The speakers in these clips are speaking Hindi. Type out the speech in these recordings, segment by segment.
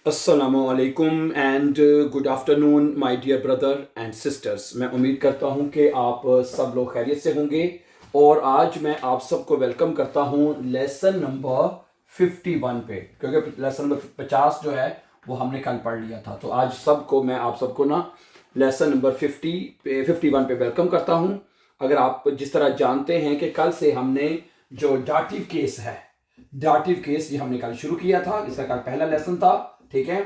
अस्सलामुअलैकुम and good afternoon my dear brother and sisters. मैं उम्मीद करता हूं कि आप सब लोग खैरियत से होंगे और आज मैं आप सबको वेलकम करता हूं लेसन नंबर 51 पे, क्योंकि लेसन नंबर 50 जो है वो हमने कल पढ़ लिया था। तो आज मैं आप सबको ना लेसन नंबर 51 पे वेलकम करता हूं। अगर आप जिस तरह जानते हैं कि कल से हमने जो डाटिव केस है, डाटिव केस ये हमने कल शुरू किया था, इसका कल पहला लेसन था। ठीक है,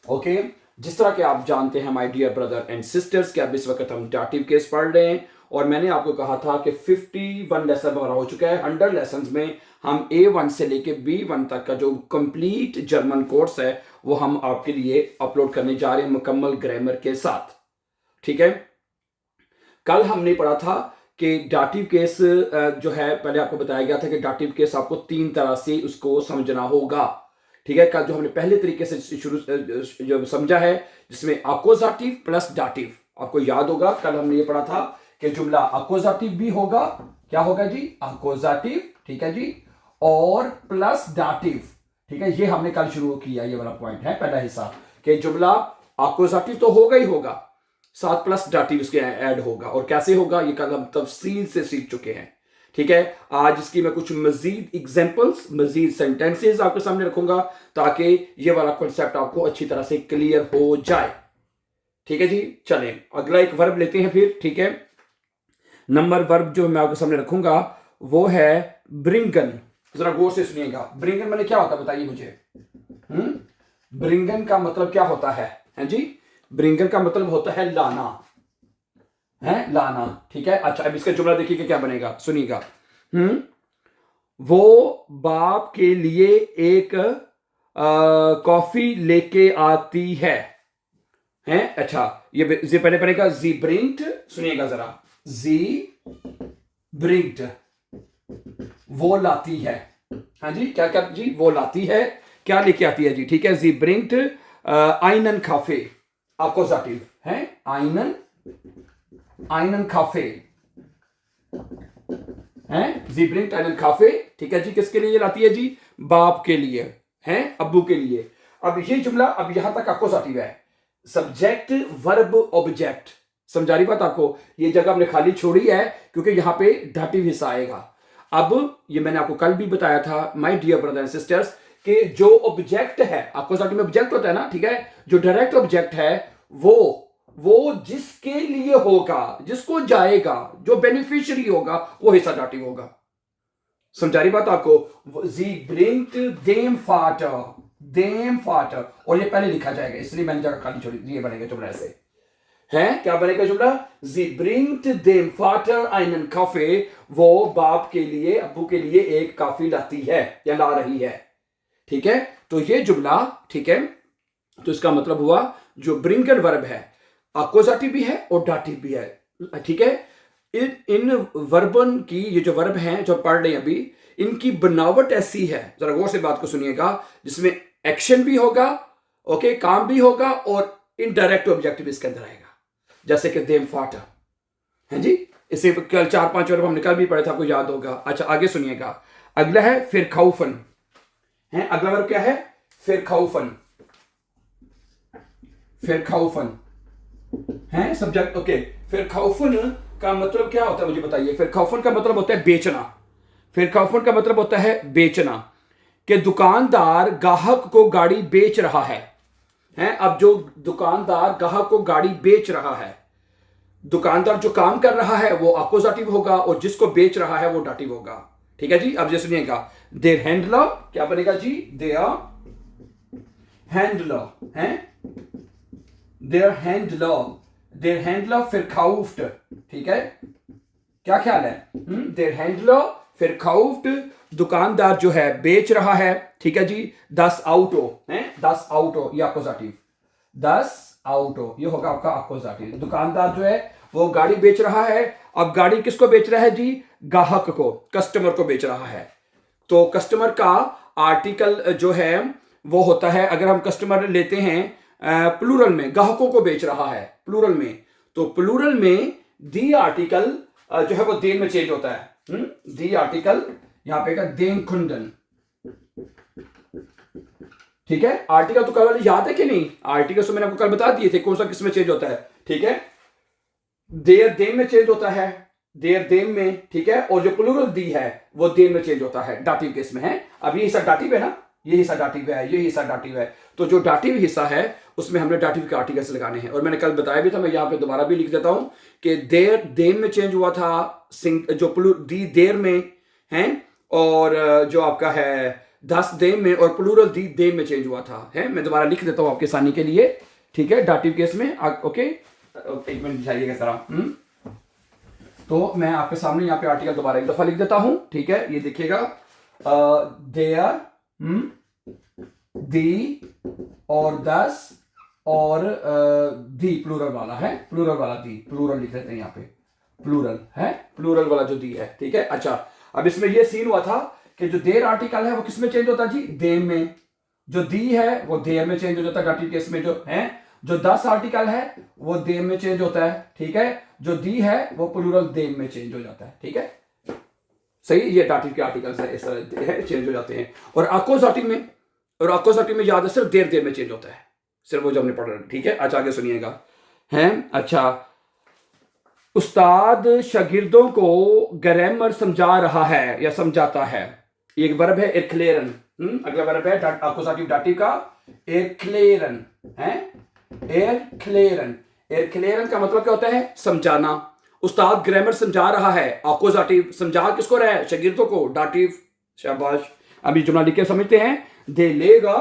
ओके। जिस तरह के आप जानते हैं my dear brother and sisters कि अब इस वक्त हम डाटिव केस पढ़ रहे हैं और मैंने आपको कहा था कि 51 लेसन हमारा हो चुका है। 100 लेसन में हम A1 से लेके B1 तक का जो कंप्लीट जर्मन कोर्स है वो हम आपके लिए अपलोड करने जा रहे हैं मुकम्मल ग्रामर के साथ। ठीक है, कल हमने पढ़ा था कि डाटिव केस जो है, पहले आपको बताया गया था कि डाटिव केस आपको 3 तरह से उसको समझना होगा। ठीक है, कल जो हमने पहले तरीके से शुरू जो समझा है जिसमें अकोजाटिव प्लस डाटिव, आपको याद होगा कल हमने ये पढ़ा था कि जुमला अकोजाटिव भी होगा। क्या होगा जी? अकोजाटिव। ठीक है जी, और प्लस डाटिव। ठीक है, ये हमने कल शुरू किया, ये वाला पॉइंट है पहला हिस्सा कि जुमला अकोजाटिव तो होगा ही होगा, साथ प्लस डाटिव उसके ऐड होगा। और कैसे होगा ये कल हम तफसील से सीख चुके हैं। ठीक है, आज इसकी मैं कुछ मजीद एग्जांपल्स, मजीद सेंटेंसेस आपके सामने रखूंगा ताकि ये वाला कॉन्सेप्ट आपको अच्छी तरह से क्लियर हो जाए। ठीक है जी, चलें अगला एक वर्ब लेते हैं फिर। ठीक है, नंबर वर्ब जो मैं आपके सामने रखूंगा वो है ब्रिंगन। जरा गौर से सुनिएगा, ब्रिंगन मैंने क्या होता है बताइए मुझे। ब्रिंगन का मतलब क्या होता है जी? ब्रिंगन का मतलब होता है लाना, है लाना। ठीक है, अच्छा अब इसका जुमला देखिए क्या बनेगा, सुनिएगा। वो बाप के लिए एक कॉफी लेके आती है। हैं, अच्छा ये पहले बनेगा जी ब्रिंट, सुनिएगा जरा। जी ब्रिंट, वो लाती है। हाँ जी, क्या क्या जी? वो लाती है, क्या लेके आती है जी? ठीक है, जी ब्रिंट आइनन काफे, अकोजाटिव है आइनन, आइनन काफे है, जी ब्रिंट आइनन काफे। ठीक है जी, किसके लिए लाती है जी? बाप के लिए, है अब्बू के लिए। अब ये जुमला अब यहां तक अकोजाटिव है, सब्जेक्ट वर्ब ऑब्जेक्ट। समझा रही बात आपको? ये जगह हमने खाली छोड़ी है क्योंकि यहां पे डाटिव हिस्सा आएगा। अब ये मैंने आपको कल भी बताया था my dear brother and sisters कि जो ऑब्जेक्ट है, अकोजाटिव में ऑब्जेक्ट होता है ना, ठीक है, जो डायरेक्ट ऑब्जेक्ट है वो जिसके लिए होगा, जिसको जाएगा, जो बेनिफिशियरी होगा, वो हिस्सा डाटिव होगा। समझा रही बात आपको? जी ब्रिंट देम फाटर, देम फाटर, और ये पहले लिखा जाएगा इसलिए मैंने जगह खाली छोड़ी। ये बनेगा जुमला ऐसे है, क्या बनेगा जुमला? जी ब्रिंट देम फाटर आइनन काफे, वो बाप के लिए, अब्बू के लिए एक काफी लाती है या ला रही है। ठीक है, तो ये जुमला, ठीक है, तो इसका मतलब हुआ जो ब्रिंगन वर्ब है अकोजाटिव भी है और डाटिव भी है। ठीक है, इन वर्बन की, ये जो वर्ब हैं जो पढ़ रहे हैं अभी, इनकी बनावट ऐसी है, जरा गौर से बात को सुनिएगा, जिसमें एक्शन भी होगा, ओके, काम भी होगा और इनडायरेक्ट ऑब्जेक्ट भी इसके अंदर आएगा, जैसे कि देम फाटर है जी। इसे कल 4-5 वर्ब हमने कल भी पढ़ा था, आपको याद होगा। अच्छा आगे सुनिएगा, अगला है फिर खाउफन है। अगला वर्ब क्या है? फिर खाउफन, फिर खाउफन है सब्जेक्ट, ओके। फिर खाउफन का मतलब क्या होता है मुझे बताइए? फिर खाउफन का मतलब होता है बेचना। फिर खाउफन का मतलब होता है बेचना, कि दुकानदार ग्राहक को गाड़ी बेच रहा है। हैं, अब जो दुकानदार ग्राहक को गाड़ी बेच रहा है, दुकानदार जो काम कर रहा है वो अपोजिटिव होगा और जिसको बेच रहा है वो डाटिव होगा। ठीक है जी, अब जैसे सुनिएगा, देयर हैंडलर क्या बनेगा जी? देयर हैंडलर है, their handler, their handler verkauft। ठीक है, क्या ख्याल है? देयर हैंडलर verkauft, दुकानदार जो है बेच रहा है। ठीक है जी, 10 ऑटो है, 10 ऑटो ये अपोजिटिव, 10 ऑटो ये होगा आपका अपोजिटिव। दुकानदार जो है वो गाड़ी बेच रहा है। अब गाड़ी किसको बेच रहा है जी? ग्राहक को, कस्टमर को बेच रहा है। तो कस्टमर का आर्टिकल जो है वो होता है, अगर हम कस्टमर लेते हैं प्लूरल में, ग्राहकों को बेच रहा है प्लूरल में, तो प्लूरल में दी आर्टिकल जो है वो देन में चेंज होता है। दी आर्टिकल यहां पे का देन कुंडन। ठीक है, आर्टिकल तो कल वाले याद है कि नहीं? आर्टिकल तो मैंने आपको कल बता दिए थे कौन सा किस में चेंज होता है। ठीक है, देर देम में चेंज होता है, देर देम में। ठीक है, और जो प्लूरल दी है वो देम में चेंज होता है, डाटिव केस में है। अब ये हिस्सा डाटिव है ना, ये हिस्सा डाटिव है, ये हिस्सा डाटिव है। तो जो डाटिव हिस्सा है उसमें हमने डाटिव के आर्टिकल्स लगाने हैं। और मैंने कल बताया भी था, मैं यहाँ पे दोबारा भी लिख देता हूं कि देर देम में चेंज हुआ था, जो दी देर में है, और जो आपका है दस देम में, और प्लूरल दी देम में चेंज हुआ था। है, मैं दोबारा लिख देता हूं आपके आसानी के लिए। ठीक है, डाटिव केस में ओके, एक मिनट दिखाइएगा जरा। तो मैं आपके सामने यहाँ पे आर्टिकल दोबारा एक दफा लिख देता हूं। ठीक है, ये देखिएगा, देयर, दी और दस और दी प्लूरल वाला है, प्लूरल वाला दी, प्लूरल लिख देते हैं यहाँ पे, प्लूरल है, प्लूरल वाला जो दी है। ठीक है, अच्छा, अब इसमें ये सीन हुआ था कि जो देर आर्टिकल है वो किस में चेंज होता है जी? देम में। जो दी है वो देर में चेंज हो जाता है डाटिव केस में। जो है, जो 10 आर्टिकल है वो देम में चेंज होता है। ठीक है, जो दी है वो प्लूरल देम में चेंज हो जाता है। ठीक है, सही, ये डाटिव के आर्टिकल्स है, इस तरह चेंज हो जाते हैं। और अकोजाटिव में, और अकोजाटिव में याद है सिर्फ देर देर में चेंज होता है, सिर्फ वो जो हमने पढ़ा। ठीक है, अच्छा आगे सुनिएगा। हैं, अच्छा, उस्ताद शागिर्दों को ग्रामर समझा रहा है या समझाता है। एक वर्ब है एरक्लेरन, अगला वर्ब है अकुजाटिव डाटिव का एरक्लेरन है, एरक्लेरन। एरक्लेरन का मतलब क्या होता है? समझाना। उस्ताद ग्रामर समझा रहा है, अकुजाटिव। समझा किसको रहा है? शागिर्दों को, डाटिव। शाबाश। अभी जुमला लिख के समझते हैं। दे लेगा,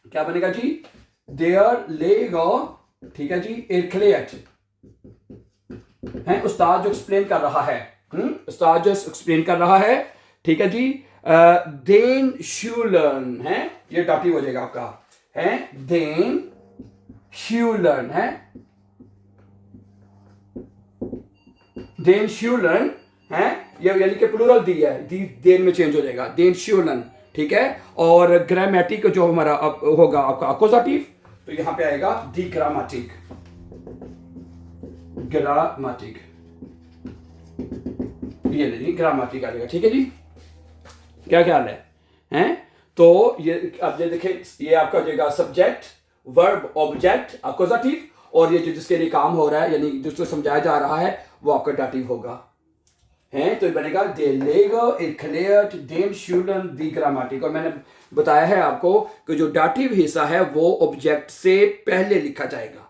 क्या बनेगा जी? देयर लेगा। ठीक है जी, एरक्लेट है, उस्ताद जो एक्सप्लेन कर रहा है, उस्ताद जो एक्सप्लेन कर रहा है। ठीक है जी, देन शूलर्न है, ये डाटिव हो जाएगा आपका, है देन शूलर्न है, देन शूलर्न है, ये यानी कि प्लूरल दी है, दी देन में चेंज हो जाएगा, देन शूलर्न। ठीक है, और ग्रामेटिक जो हमारा होगा आपका अकोजाटिव, तो यहां पे आएगा दी ग्रामेटिक, ग्रामेटिक, ये नहीं ग्रामेटिक आ जाएगा। ठीक है जी, क्या ख्याल है? हैं, तो ये अब ये देखें, ये आपका हो जाएगा सब्जेक्ट, वर्ब, ऑब्जेक्ट, अकोजाटिव, और ये जो जिसके लिए काम हो रहा है यानी जिसको समझाया जा रहा है वो आपका डाटिव होगा। हैं, तो ये बनेगा दे लेगा, इरक्लेट, देन शूलन, दी ग्रामेटिक। और मैंने बताया है आपको कि जो डाटिव हिस्सा है वो ऑब्जेक्ट से पहले लिखा जाएगा।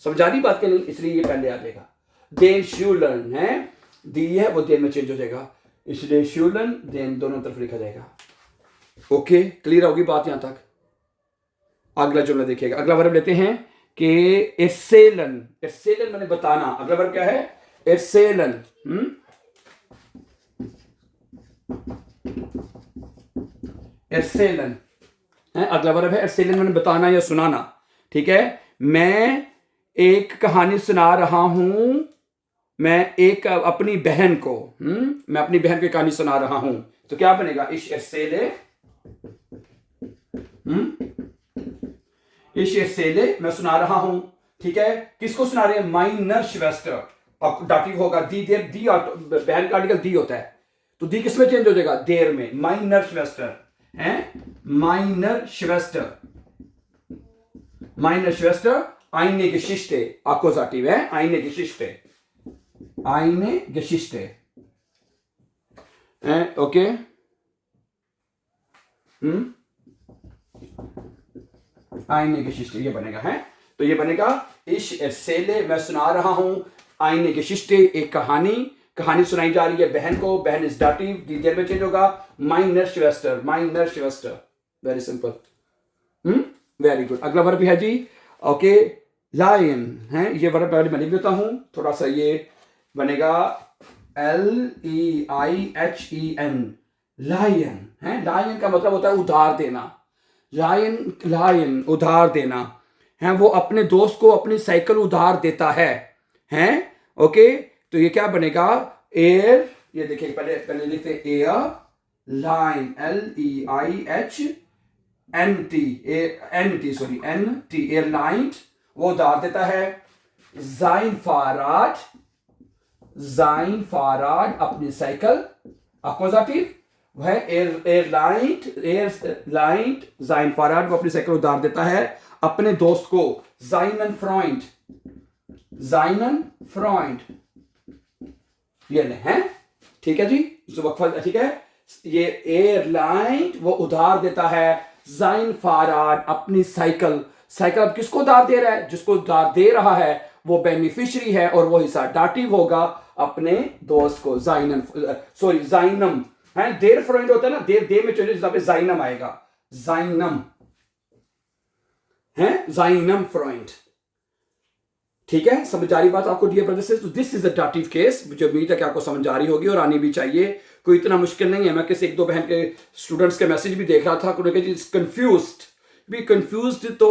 समझानी बात के नहीं, इसलिए ये पहले आ जाएगा। देन शूलन है, दी है वो देन में चेंज हो जाएगा, इसलिए शूलन देन दोनों तरफ लिखा जाएगा। ओके, क्लियर होगी बात यहां तक? अगला जुमला देखिएगा, अगला वर्ब लेते हैं कि इरसेलन। इरसेलन मैंने बताना, अगला वर्ब क्या है? इरसेलन। इरसेलन है, अगला वर्ब है इरसेलन, मैंने बताना या सुनाना। ठीक है, मैं एक कहानी सुना रहा हूं, मैं एक अपनी बहन को, मैं अपनी बहन की कहानी सुना रहा हूं, तो क्या बनेगा? इश इरसेले, इश इरसेले, मैं सुना रहा हूं। ठीक है, किसको सुना रहे हैं? माइनर श्वेस्टर, अब डाटिव होगा दी देर, दी बहन का आर्टिकल दी होता है, तो दी किसमें चेंज हो जाएगा? देर में, माइनर श्वेस्टर है, माइनर श्वेस्टर, माइनर श्वेस्टर, आईने Geschichte, अकोजाटिव है, आईने Geschichte, आईने Geschichte, ओके। आईने Geschichte ये बनेगा, है, तो ये बनेगा इश एर्सेले, मैं सुना रहा हूं, आईने Geschichte एक कहानी, कहानी सुनाई जा रही है बहन को, बहन इज डाटिव, दी देर में चेंज होगा, माइनर श्वेस्टर, माइनर श्वेस्टर, वेरी सिंपल, वेरी गुड। अगला वर्ब भी है जी, ओके, लायन है, ये वर्ब पहले मैं लिख देता हूं, थोड़ा सा ये बनेगा LEIHEN, लायन है। लायन का मतलब होता है उधार देना, लायन, लायन उधार देना है, वो अपने दोस्त को अपनी साइकिल उधार देता है, हैं, ओके। तो ये क्या बनेगा? एयर, ये देखिए पहले पहले लिखते हैं air line, LEIHNT, sorry NT, airline, वो उधार देता है। जाइन फाराड, जाइन फाराड अपनी साइकिल, अकोजाटिव, वो है एयरलाइन जाइन फाराड, वो अपनी साइकिल उधार देता है अपने दोस्त को जाइनन फ्रॉइड ये है, ठीक है जी। ठीक है, ये एयरलाइन वो उधार देता है जाइन फाराड अपनी साइकिल। अब किसको उधार दे रहा है? जिसको उधार दे रहा है वो बेनिफिशियरी है और वो हिस्सा डाटिव होगा अपने दोस्त को। जाइनम है, देर फ्रॉइड होता है ना, देर में चलिए जहां पे जाइनम आएगा, जाइनम फ्रॉइड। ठीक है, समझ आ रही बात आपको डियर ब्रदर्स? तो this is a dative case, मुझे उम्मीद है कि आपको समझ आ रही होगी और आनी भी चाहिए, कोई इतना मुश्किल नहीं है। मैं किसी एक दो बहन के स्टूडेंट्स के मैसेज भी देख रहा था, उन्होंने कंफ्यूज्ड तो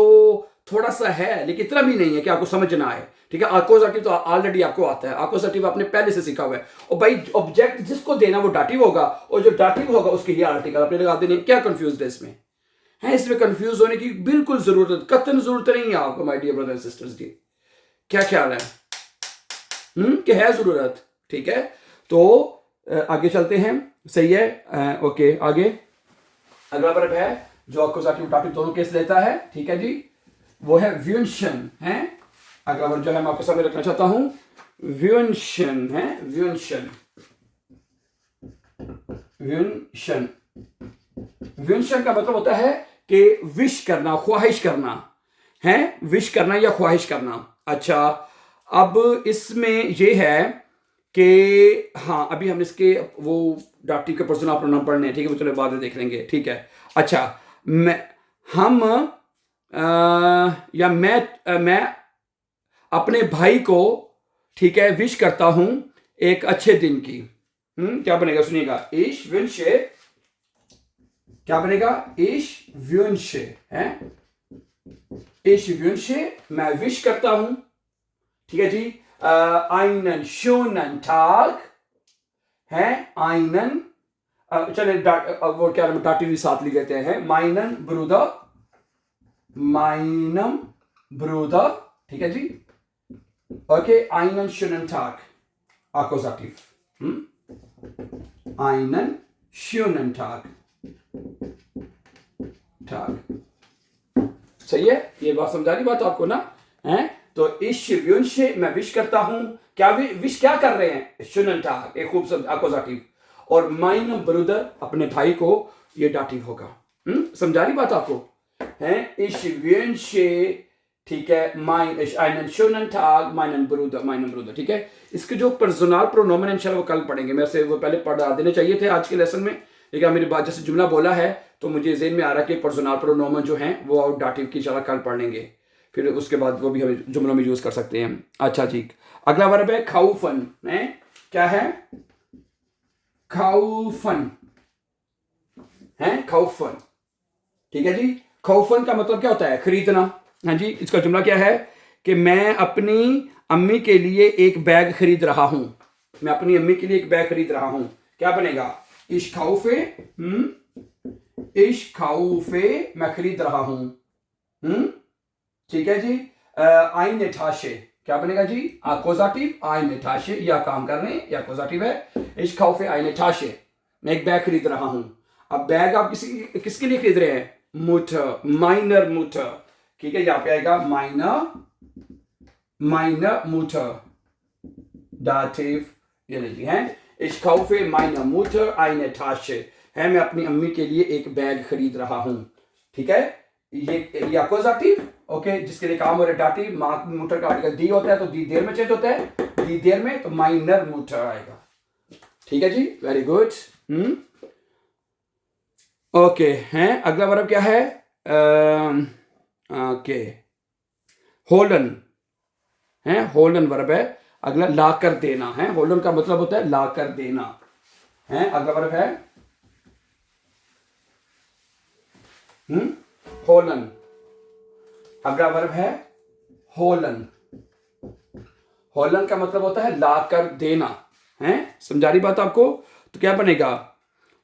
थोड़ा सा है, लेकिन इतना भी नहीं है कि आपको समझ ना आए। ठीक है, आकोजाटिव तो ऑलरेडी आपको आता है, आकोजाटिव आपने पहले से सीखा हुआ है। और भाई ऑब्जेक्ट जिसको देना वो डाटिव होगा, और जो डाटिव होगा उसके लिए आर्टिकल अपने लगा देने। क्या कंफ्यूज है इसमें? इसमें कंफ्यूज होने की बिल्कुल जरूरत, कतई जरूरत नहीं है आपको my dear brothers and sisters जी। क्या ख्याल है? कि है जरूरत? ठीक है, तो आगे चलते हैं। सही है, ओके। आगे अगला वर्ब है जो अक्यूजेटिव डाटिव दोनों केस लेता है। ठीक है जी, वो है व्युंशन है। अगला वर्ब जो है मैं आपके सामने रखना चाहता हूं, व्युंशन है। व्युंशन का मतलब होता है कि विश करना, ख्वाहिश करना है, विश करना या ख्वाहिश करना। अच्छा, अब इसमें यह है कि हाँ, अभी हम इसके वो डाटिव के पर्सनल प्रोनाउन पढ़ने हैं। ठीक है, वो चलो बाद में देख लेंगे। ठीक है, अच्छा, मैं अपने भाई को, ठीक है, विश करता हूं एक अच्छे दिन की। क्या बनेगा? सुनिएगा, इश विंशे। क्या बनेगा? इश विंशे है, इश विंशे, मैं विश करता हूं। ठीक है जी, einen schönen Tag है, einen, चले वो क्या डाटिव भी साथ ले लेते हैं, meinen Bruder, ठीक है जी। Okay, einen schönen Tag, Akkusativ, einen schönen Tag। सही है, ये बात समझा रही बात आपको ना? है तो इश व्युंशे, मैं विश करता हूं। क्या विश क्या कर रहे हैं? शुनन टाग, एक खूबसूरत अक्यूजेटिव। और माइन ब्रदर, अपने भाई को, ये डाटिव होगा। समझा रही बात आपको? है इश व्युंशे, ठीक है, माइन इश einen schönen Tag, meinen Bruder, ठीक है। इसके जो पर्सनल प्रोनोमेन इंशाल्लाह वो कल पढ़ेंगे, मैं से वो पहले पढ़ा देने चाहिए थे आज के लेसन में, लेकिन मेरी बात जैसे जुमला बोला है तो मुझे ज़हन में आ रहा है कि पर्सनल प्रोनोमेन जो हैं वो डाटिव की इंशाल्लाह कल पढ़ लेंगे, फिर उसके बाद वो भी हम जुमलों में यूज कर सकते हैं। अच्छा जी, अगला वर्ब है खाउफन है। क्या है? खाउफन है, खाउफन। ठीक है जी, खाउफन का मतलब क्या होता है? खरीदना। हाँ जी, इसका जुमला क्या है कि मैं अपनी अम्मी के लिए एक बैग खरीद रहा हूं। मैं अपनी अम्मी के लिए एक बैग खरीद रहा हूं। क्या बनेगा? इश खाउफे, इश खाउफे, मैं खरीद रहा हूं। ठीक है जी, आइन ठाशे, क्या बनेगा जी? आकोजाटिव, आइन ठाशे, या काम करने, या आकोजाटिव है। इश खाउफे आइन ठाशे, मैं एक बैग खरीद रहा हूं। अब बैग आप किसके लिए खरीद रहे हैं? मुटर, माइनर मुटर। ठीक है, यहां पे आएगा माइनर मुटर, डाटिव ये लीजिए है। इश खाउफे माइनर मुटर आइन ठाशे है, मैं अपनी अम्मी के लिए एक बैग खरीद रहा हूं। ठीक है, ये अक्यूजेटिव, ओके, जिसके लिए काम हो रहा है डाटिव। मुटर का आर्टिकल दी होता है तो दी देर में चेंज होता है, दी देर में तो माइनर मुटर आएगा। ठीक है जी, वेरी गुड। ओके, हैं अगला वर्ब क्या है? ओके, होल्डन है, होल्डन वर्ब है। अगला लाकर देना है, होल्डन का मतलब होता है लाकर देना है। अगला वर्ब है होलन। अगला वर्ब है होलन। होलन का मतलब होता है लाकर देना है। समझा रही बात आपको? तो क्या बनेगा?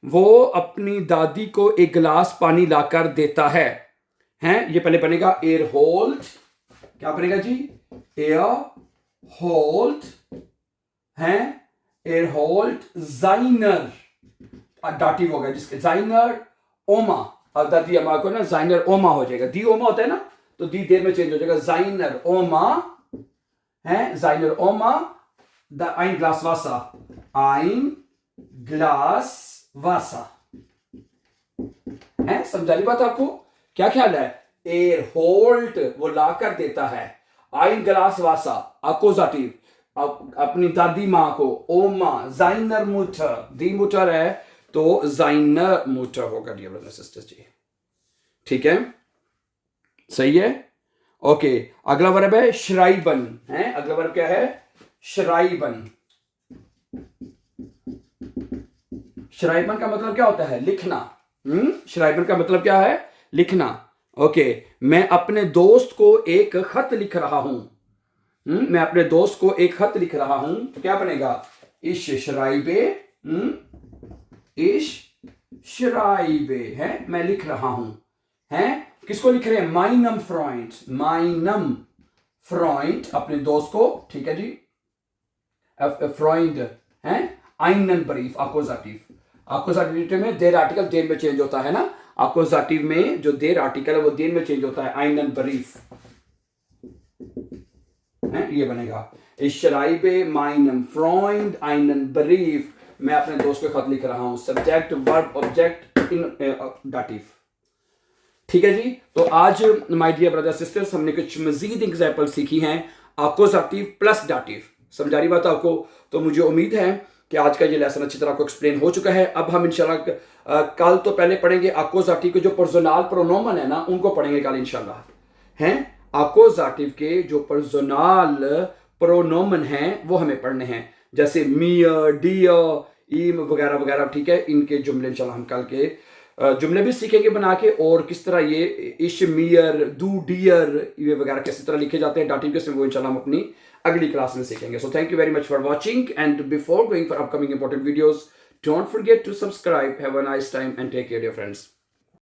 वो अपनी दादी को एक गिलास पानी लाकर देता है। हैं, ये पहले बनेगा एयर होल्ड। क्या बनेगा जी? एयर होल्ड है, एयर होल्ड जाइनर। डाटिव होगा जिसके जाइनर ओमा, अगर दी अमा को ना जाइनर ओमा हो जाएगा, दी ओमा होता है ना, तो दी देर में चेंज हो जाएगा, जाइनर ओमा है, जाइनर ओमा the ein Glas Wasser, ein Glas Wasser है। समझा रही बात आपको? क्या ख्याल है? एर होल्ट वो ला कर देता है, ein Glas Wasser अकोजाटिव अपनी दादी माँ को, ओमा जाइनर मुटर, दी मुटर है तो जाइनर मुटर होगा डियर ब्रदर्स सिस्टर्स जी। ठीक है, सही है। ओके, अगला वर्ब है श्राइबन है। अगला वर्ब क्या है? श्राइबन। श्राइबन का मतलब क्या होता है? लिखना। श्राइबन का मतलब क्या है? लिखना। ओके, मैं अपने दोस्त को एक खत लिख रहा हूं। मैं अपने दोस्त को एक खत लिख रहा हूं, तो क्या बनेगा? इश श्राइबे, इश श्राइबे है, मैं लिख रहा हूं। है, किसको लिख रहे हैं? माइनम फ्रॉइंड, माइनम फ्रॉइंड अपने दोस्त को। ठीक है जी, फ्रॉइंड है, आइनन ब्रीफ अकोजाटिव। अकोजाटिव में देर आर्टिकल देर में चेंज होता है ना, अकोजाटिव में जो देर आर्टिकल है वो देर में चेंज होता है, आइनन ब्रीफ है, ये बनेगा इश्राइबे माइनम फ्रॉइंड आइनन ब्रीफ। मैं अपने दोस्त को खत लिख रहा हूं, subject verb object in dative. ठीक है जी, तो आज माय डियर ब्रदर सिस्टर्स हमने कुछ मजीद एग्जाम्पल सीखी हैं अकोजाटिव प्लस डाटिव। समझा रही बात आपको? तो मुझे उम्मीद है कि आज का ये लेसन अच्छी तरह आपको एक्सप्लेन हो चुका है। अब हम इंशाल्लाह कल तो पहले पढ़ेंगे अकोजाटिव के जो पर्सोनल प्रोनोमन है ना, उनको पढ़ेंगे कल इंशाल्लाह। हैं अकोजाटिव के जो पर्सोनल प्रोनोमन हैं वो हमें पढ़ने हैं, जैसे मियर, डियर, ईम वगैरह वगैरह। ठीक है, इनके जुमले इंशाल्लाह हम कल के जुमले भी सीखेंगे बना के, और किस तरह ये इश, मियर, दू, डियर ये वगैरह किस तरह लिखे जाते हैं डाटिव के, वो इंशाल्लाह हम अपनी अगली क्लास में सीखेंगे। So thank you very much for watching, and before going for upcoming important videos, don't forget to subscribe. Have a nice time and take care dear friends.